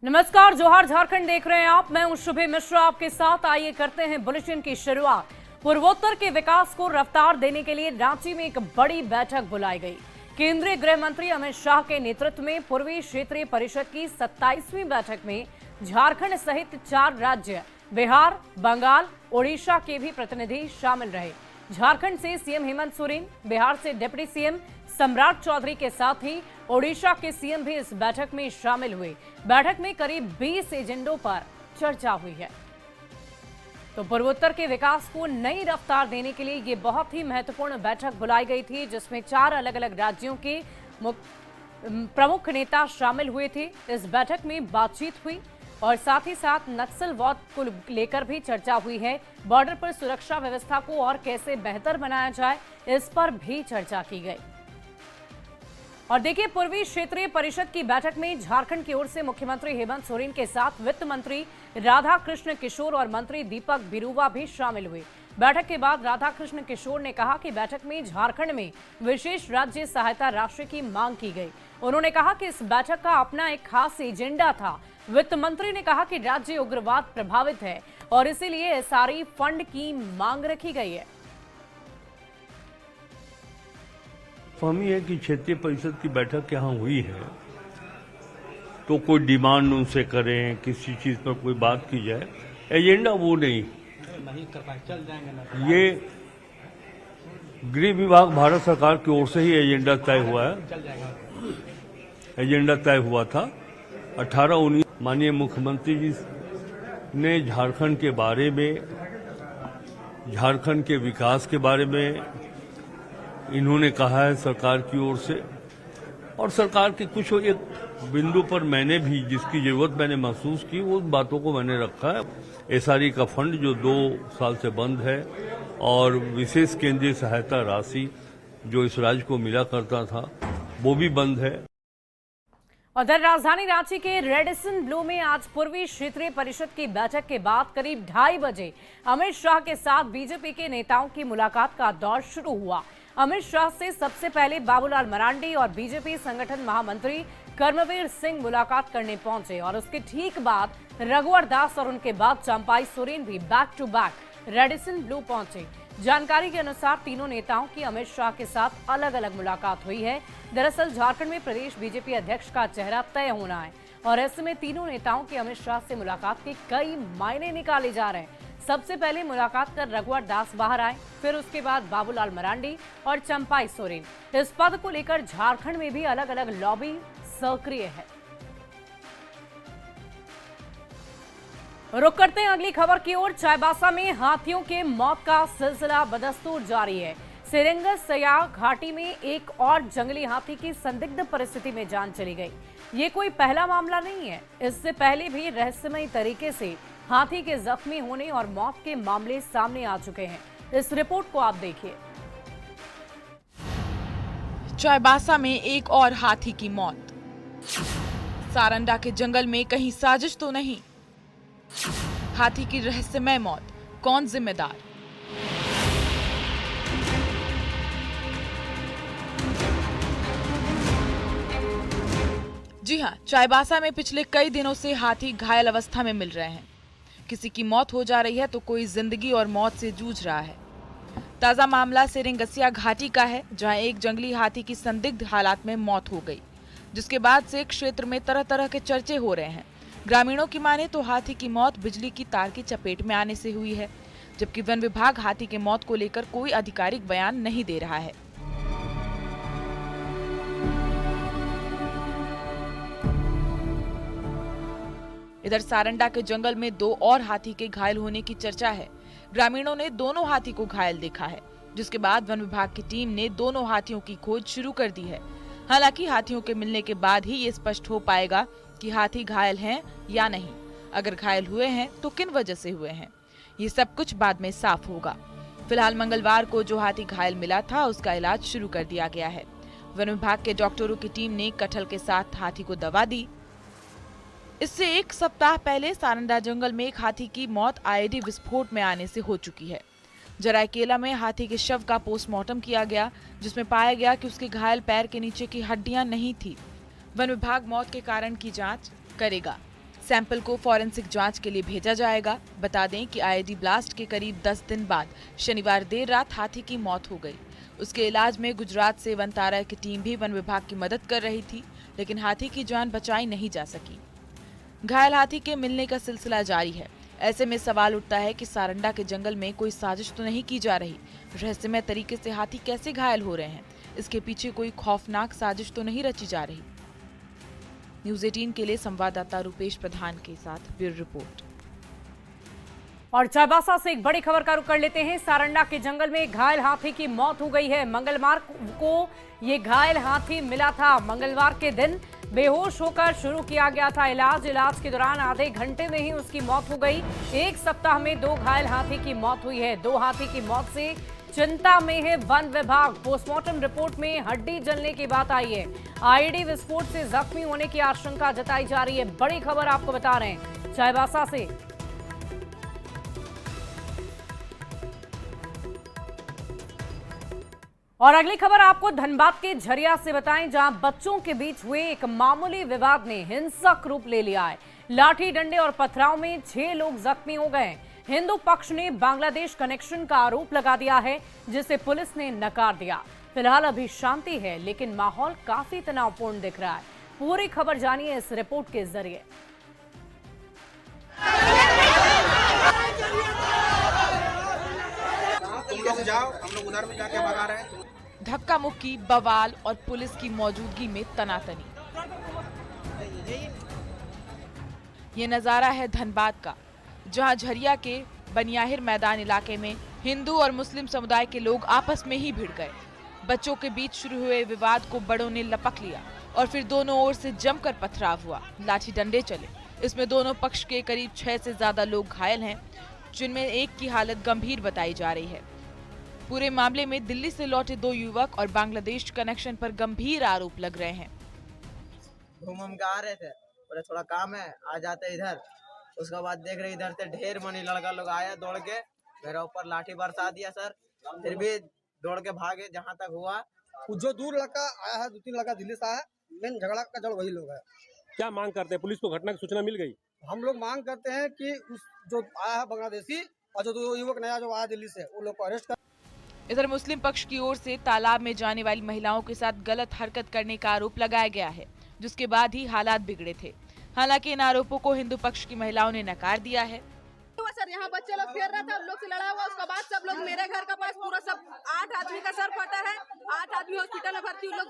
नमस्कार, जोहार झारखंड देख रहे हैं आप। मैं हूं शुभे मिश्रा आपके साथ। आइए करते हैं बुलेटिन की शुरुआत। पूर्वोत्तर के विकास को रफ्तार देने के लिए रांची में एक बड़ी बैठक बुलाई गई। केंद्रीय गृह मंत्री अमित शाह के नेतृत्व में पूर्वी क्षेत्रीय परिषद की 27वीं बैठक में झारखंड सहित 4 राज्य, बिहार, बंगाल, ओडिशा के भी प्रतिनिधि शामिल रहे। झारखंड से सीएम हेमंत सोरेन, बिहार से डिप्टी सीएम सम्राट चौधरी के साथ ही ओडिशा के सीएम भी इस बैठक में शामिल हुए। बैठक में करीब 20 एजेंडों पर चर्चा हुई है। तो पूर्वोत्तर के विकास को नई रफ्तार देने के लिए ये बहुत ही महत्वपूर्ण बैठक बुलाई गई थी, जिसमें 4 अलग अलग राज्यों के प्रमुख नेता शामिल हुए थे। इस बैठक में बातचीत हुई और साथ ही साथ नक्सलवाद को लेकर भी चर्चा हुई है। बॉर्डर पर सुरक्षा व्यवस्था को और कैसे बेहतर बनाया जाए, इस पर भी चर्चा की गई। और देखिए, पूर्वी क्षेत्रीय परिषद की बैठक में झारखंड की ओर से मुख्यमंत्री हेमंत सोरेन के साथ वित्त मंत्री राधा कृष्ण किशोर और मंत्री दीपक बिरुवा भी शामिल हुए। बैठक के बाद राधा कृष्ण किशोर ने कहा कि बैठक में झारखंड में विशेष राज्य सहायता राशि की मांग की गई। उन्होंने कहा कि इस बैठक का अपना एक खास एजेंडा था। वित्त मंत्री ने कहा कि राज्य उग्रवाद प्रभावित है और इसीलिए एसआरई फंड की मांग रखी गई है। फहमी है कि क्षेत्रीय परिषद की बैठक यहाँ हुई है तो कोई डिमांड उनसे करें, किसी चीज पर कोई बात की जाए, एजेंडा वो नहीं कर पाए, चल जाएंगे ना। ये गृह विभाग भारत सरकार की ओर से ही एजेंडा तय हुआ है। एजेंडा तय हुआ था 18-19। माननीय मुख्यमंत्री जी ने झारखंड के बारे में, झारखंड के विकास के बारे में इन्होंने कहा है सरकार की ओर से, और सरकार के कुछ एक बिंदु पर मैंने भी जिसकी जरूरत मैंने महसूस की, उन बातों को मैंने रखा है। एसआरई का फंड जो 2 साल से बंद है और विशेष केंद्रीय सहायता राशि जो इस राज्य को मिला करता था वो भी बंद है। उधर राजधानी रांची के रेडिसन ब्लू में आज पूर्वी क्षेत्रीय परिषद की बैठक के बाद करीब 2:30 बजे अमित शाह के साथ बीजेपी के नेताओं की मुलाकात का दौर शुरू हुआ। अमित शाह से सबसे पहले बाबूलाल मरांडी और बीजेपी संगठन महामंत्री कर्मवीर सिंह मुलाकात करने पहुंचे और उसके ठीक बाद रघुवर दास और उनके बाद चंपाई सोरेन भी back to back Radisson Blu पहुंचे। जानकारी के अनुसार तीनों नेताओं की अमित शाह के साथ अलग अलग मुलाकात हुई है। दरअसल झारखंड में प्रदेश बीजेपी अध्यक्ष का चेहरा तय होना है और ऐसे में तीनों नेताओं की अमित शाह से मुलाकात के कई मायने निकाले जा रहे हैं। सबसे पहले मुलाकात कर रघुवर दास बाहर आए, फिर उसके बाद बाबूलाल मरांडी और चंपाई सोरेन। इस पद को लेकर झारखंड में भी अलग अलग लॉबी सक्रिय है। रुक करते हैं अगली खबर की ओर। चाईबासा में हाथियों के मौत का सिलसिला बदस्तूर जारी है। सेरेंगसया घाटी में एक और जंगली हाथी की संदिग्ध परिस्थिति में जान चली गई। ये कोई पहला मामला नहीं है। इससे पहले भी रहस्यमयी तरीके से हाथी के जख्मी होने और मौत के मामले सामने आ चुके हैं। इस रिपोर्ट को आप देखिए। चाईबासा में एक और हाथी की मौत। सारंडा के जंगल में कहीं साजिश तो नहीं? हाथी की रहस्यमय मौत, कौन जिम्मेदार? जी हां, चाईबासा में पिछले कई दिनों से हाथी घायल अवस्था में मिल रहे हैं। किसी की मौत हो जा रही है तो कोई जिंदगी और मौत से जूझ रहा है। ताजा मामला सेरेंगसिया घाटी का है, जहां एक जंगली हाथी की संदिग्ध हालात में मौत हो गई, जिसके बाद से क्षेत्र में तरह तरह के चर्चे हो रहे हैं। ग्रामीणों की माने तो हाथी की मौत बिजली की तार की चपेट में आने से हुई है, जबकि वन विभाग हाथी की मौत को लेकर कोई आधिकारिक बयान नहीं दे रहा है। इधर सारंडा के जंगल में 2 और हाथी के घायल होने की चर्चा है। ग्रामीणों ने दोनों हाथी को घायल देखा है, जिसके बाद वन विभाग की टीम ने दोनों हाथियों की खोज शुरू कर दी है। हालांकि हाथियों के मिलने के बाद ही ये स्पष्ट हो पाएगा कि हाथी घायल हैं या नहीं। अगर घायल हुए हैं तो किन वजह से हुए हैं, ये सब कुछ बाद में साफ होगा। फिलहाल मंगलवार को जो हाथी घायल मिला था उसका इलाज शुरू कर दिया गया है। वन विभाग के डॉक्टरों की टीम ने कटहल के साथ हाथी को दवा दी। इससे 1 सप्ताह पहले सारंडा जंगल में एक हाथी की मौत आईईडी विस्फोट में आने से हो चुकी है। जरायकेला में हाथी के शव का पोस्टमार्टम किया गया, जिसमें पाया गया कि उसके घायल पैर के नीचे की हड्डियां नहीं थी। वन विभाग मौत के कारण की जांच करेगा। सैंपल को फॉरेंसिक जांच के लिए भेजा जाएगा। बता दें कि आईईडी ब्लास्ट के करीब 10 दिन बाद शनिवार देर रात हाथी की मौत हो गई। उसके इलाज में गुजरात से वनतारा की टीम भी वन विभाग की मदद कर रही थी, लेकिन हाथी की जान बचाई नहीं जा सकी। घायल हाथी के मिलने का सिलसिला जारी है। ऐसे में सवाल उठता है कि सारंडा के जंगल में कोई साजिश तो नहीं की जा रही। रहस्यमय तरीके से हाथी कैसे घायल हो रहे हैं? इसके पीछे कोई खौफनाक साजिश तो नहीं रची जा रही? न्यूज़ 18 के लिए संवाददाता रुपेश प्रधान के साथ ब्यूरो रिपोर्ट। और चाईबासा से एक बड़ी खबर का रुख कर लेते हैं। सारंडा के जंगल में घायल हाथी की मौत हो गई है। मंगलवार को ये घायल हाथी मिला था। मंगलवार के दिन बेहोश होकर शुरू किया गया था इलाज के दौरान आधे घंटे में ही उसकी मौत हो गई। एक सप्ताह में 2 घायल हाथी की मौत हुई है। 2 हाथी की मौत से चिंता में है वन विभाग। पोस्टमार्टम रिपोर्ट में हड्डी जलने की बात आई है। आईईडी विस्फोट से जख्मी होने की आशंका जताई जा रही है। बड़ी खबर आपको बता रहे हैं चाईबासा से। और अगली खबर आपको धनबाद के झरिया से बताएं, जहां बच्चों के बीच हुए एक मामूली विवाद ने हिंसक रूप ले लिया है। लाठी डंडे और पथराव में 6 लोग जख्मी हो गए। हिंदू पक्ष ने बांग्लादेश कनेक्शन का आरोप लगा दिया है, जिसे पुलिस ने नकार दिया। फिलहाल अभी शांति है, लेकिन माहौल काफी तनावपूर्ण दिख रहा है। पूरी खबर जानिए इस रिपोर्ट के जरिए। तुम लोग जाओ, हम लोग उधर में जाके भगा रहे हैं। धक्का मुक्की, बवाल और पुलिस की मौजूदगी में तनातनी। ये नजारा है धनबाद का, जहां झरिया के बनियाहिर मैदान इलाके में हिंदू और मुस्लिम समुदाय के लोग आपस में ही भिड़ गए। बच्चों के बीच शुरू हुए विवाद को बड़ों ने लपक लिया और फिर दोनों ओर से जमकर पथराव हुआ। लाठी डंडे चले। इसमें दोनों पक्ष के करीब 6 से ज्यादा लोग घायल हैं, जिनमें एक की हालत गंभीर बताई जा रही है। पूरे मामले में दिल्ली से लौटे 2 युवक और बांग्लादेश कनेक्शन पर गंभीर आरोप लग रहे हैं। घूम के आ रहे थे, बोले थोड़ा काम है, आ जाते इधर। उसके बाद देख रहे इधर से ढेर मनी लड़का लोग आया दौड़ के, मेरे ऊपर लाठी बरसा दिया सर। फिर भी दौड़ के भागे जहाँ तक हुआ। जो दूर लड़का आया है, 2-3 लड़का दिल्ली से आया है, मेन झगड़ा का जड़ वही लोग है। क्या मांग करते हैं? पुलिस को घटना की सूचना मिल गई? हम लोग मांग करते हैं कि उस जो आया है बांग्लादेशी और जो 2 युवक नया जो आया दिल्ली से, उन लोग को अरेस्ट कर। इधर मुस्लिम पक्ष की ओर से तालाब में जाने वाली महिलाओं के साथ गलत हरकत करने का आरोप लगाया गया है, जिसके बाद ही हालात बिगड़े थे। हालांकि इन आरोपों को हिंदू पक्ष की महिलाओं ने नकार दिया है। सर यहाँ बच्चे लोग खेल रहा था, उन लोग से लड़ा हुआ। उसके बाद सब लोग मेरे घर का पास पूरा सब 8 आदमी का सर फटा है। 8 आदमी हॉस्पिटल में भर्ती। उन लोग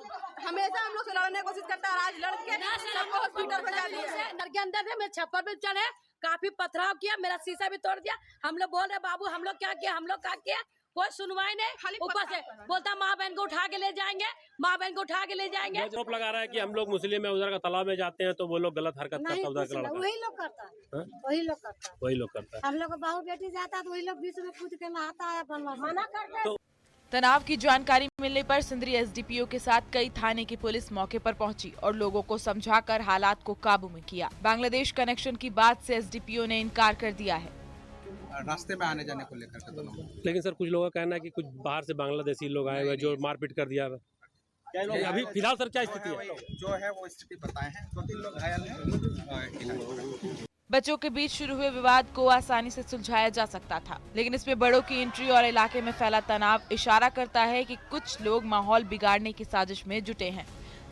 हमेशा हम लोग से लड़ने की कोशिश करता है। आज लड़के सबको हॉस्पिटल भेजा दिया। घर के अंदर थे, मेरे छप्पर पे चढ़े, काफी पथराव किया, मेरा शीशा भी तोड़ दिया। हम लोग बोल रहे बाबू हम लोग क्या किया, कोई सुनवाई नहीं। ऊपर से बोलता माँ बहन को उठा के ले जाएंगे, माँ बहन को उठा के ले जाएंगे। आरोप लगा रहा है कि हम लोग मुस्लिम है, उधर का तालाब में जाते हैं तो वो लोग गलत हरकत करता है। वही लोग करता है, वही लोग करता है। हम लोग बहू बेटी जाता है तो वही लोग बीच में कूद के नहाता है, मना करते हैं। तनाव की जानकारी मिलने पर सिंदरी एसडीपीओ के साथ कई थाने की पुलिस मौके पर पहुंची और लोगों को समझाकर हालात को काबू में किया। बांग्लादेश कनेक्शन की बात से एसडीपीओ ने इनकार कर दिया है। रास्ते में आने जाने को लेकर के दोनों। लेकिन सर कुछ लोगों का कहना है कि कुछ बाहर से बांग्लादेशी लोग आए हुए जो मारपीट कर दिया है। अभी फिलहाल सर क्या स्थिति है? जो है वो स्थिति बताए हैं। 2-3 लोग घायल हैं। बच्चों के बीच शुरू हुए विवाद को आसानी से सुलझाया जा सकता था, लेकिन इसमें बड़ों की एंट्री और इलाके में फैला तनाव इशारा करता है कि कुछ लोग माहौल बिगाड़ने की साजिश में जुटे हैं।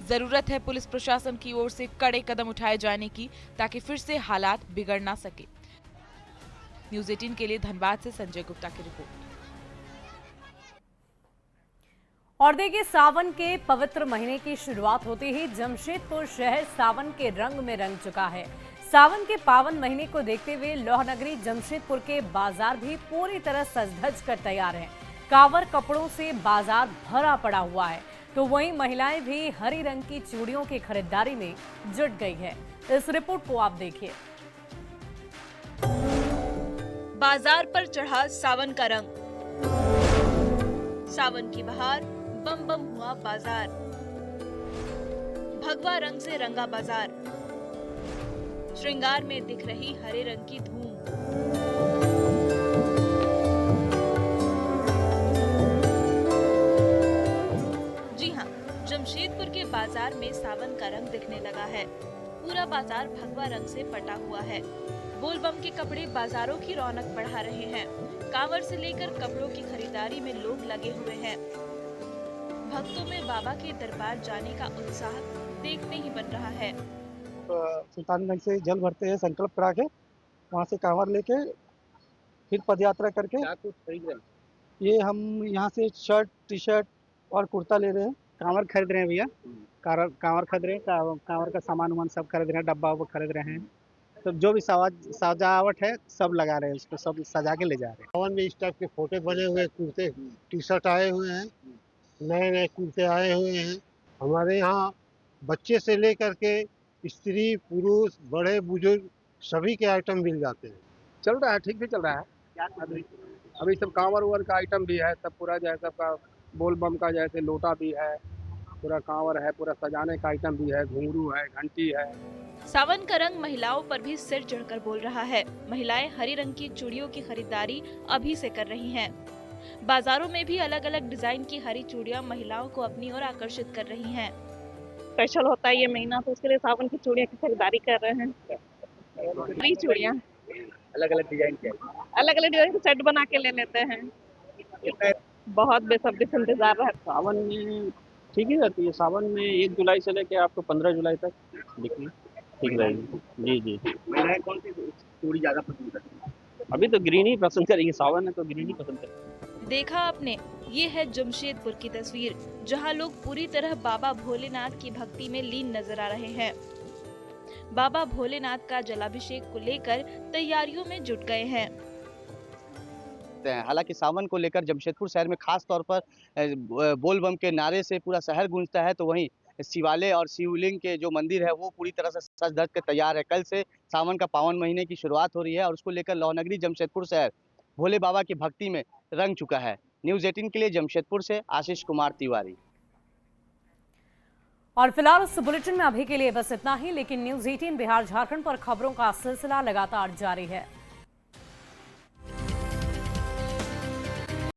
जरूरत है पुलिस प्रशासन की ओर से कड़े कदम उठाए जाने की, ताकि फिर से हालात बिगड़ ना सके। न्यूज़ 18 के लिए धनबाद से संजय गुप्ता की रिपोर्ट। और देखिए, सावन के पवित्र महीने की शुरुआत होते ही जमशेदपुर शहर सावन के रंग में रंग चुका है। सावन के पावन महीने को देखते हुए लौहनगरी जमशेदपुर के बाजार भी पूरी तरह सज धज कर तैयार हैं। कांवर कपड़ों से बाजार भरा पड़ा हुआ है, तो वहीं महिलाएं भी हरी रंग की चूड़ियों की खरीदारी में जुट गई है। इस रिपोर्ट को आप देखिए। बाजार पर चढ़ा सावन का रंग, सावन की बहार, बम बम हुआ बाजार, भगवा रंग से रंगा बाजार, श्रृंगार में दिख रही हरे रंग की धूम। जी हाँ, जमशेदपुर के बाजार में सावन का रंग दिखने लगा है। पूरा बाजार भगवा रंग से पटा हुआ है। बोलबम के कपड़े बाजारों की रौनक बढ़ा रहे हैं। कांवड़ से लेकर कपड़ों की खरीदारी में लोग लगे हुए हैं। भक्तों में बाबा के दरबार जाने का उत्साह देखते ही बन रहा है। सुल्तानगंज से जल भरते हैं संकल्प करा के, वहाँ से कांवर लेके फिर पद यात्रा करके। क्या कुछ खरीद रहे हैं? ये हम यहाँ से शर्ट, टी शर्ट और कुर्ता ले रहे हैं। कांवर खरीद रहे हैं भैया, कांवर खरीद रहे हैं, कांवर का सामान वामान सब खरीद रहे हैं, डब्बा वब्बा खरीद रहे हैं। तो जो भी सजावट है सब लगा रहे हैं, उसको सब सजा के ले जा रहे हैं। सावन में इस टाइप के फोटे बने हुए कुर्ते, टी शर्ट आए हुए हैं, नए नए कुर्ते आए हुए हैं। हमारे यहाँ बच्चे से लेकर के स्त्री पुरुष बड़े बुजुर्ग सभी के आइटम मिल जाते हैं। चल रहा है, ठीक भी चल रहा है। अभी सब कांवर उवर का आइटम भी है, सब पूरा जैसा का बोल बम का जैसे लोटा भी है, पूरा कांवर है, पूरा सजाने का आइटम भी है, घुंघरू है, घंटी है। सावन का रंग महिलाओं पर भी सिर चढ़कर बोल रहा है। महिलाएं हरी रंग की चूड़ियों की खरीदारी अभी से कर रही हैं। बाजारों में भी अलग अलग डिजाइन की हरी चूड़ियां महिलाओं को अपनी ओर आकर्षित कर रही हैं। स्पेशल होता है ये महीना, तो उसके लिए सावन की चूड़ियां की खरीदारी कर रहे हैं। हरी चूड़ियां अलग अलग डिजाइन के, अलग अलग डिजाइन के सेट बना के ले लेते हैं। बहुत बेसब्री से इंतजार रहा है। सावन में ठीक ही रहती है। सावन में 1 जुलाई से लेके आपको 15 जुलाई तक बिक्री ठीक रहेगी। जी जी। महिलाएं कौन सी चूड़ी ज्यादा पसंद करती हैं? अभी तो ग्रीन ही पसंद करेंगे, सावन है तो ग्रीन ही पसंद करेंगे। देखा आपने, ये है जमशेदपुर की तस्वीर, जहां लोग पूरी तरह बाबा भोलेनाथ की भक्ति में लीन नजर आ रहे हैं। बाबा भोलेनाथ का जलाभिषेक को लेकर तैयारियों में जुट गए हैं। हालांकि सावन को लेकर जमशेदपुर शहर में खास तौर पर बोल बम के नारे से पूरा शहर गूंजता है, तो वहीं शिवालय और शिवलिंग के जो मंदिर है वो पूरी तरह से सज धज के तैयार है। कल से सावन का पावन महीने की शुरुआत हो रही है और उसको लेकर लौहनगरी जमशेदपुर शहर भोले बाबा की भक्ति में रंग चुका है। न्यूज़ 18 के लिए जमशेदपुर से आशीष कुमार तिवारी। और फिलहाल उस बुलेटिन में अभी के लिए बस इतना ही, लेकिन न्यूज़ 18 बिहार झारखंड पर खबरों का सिलसिला लगातार जारी है।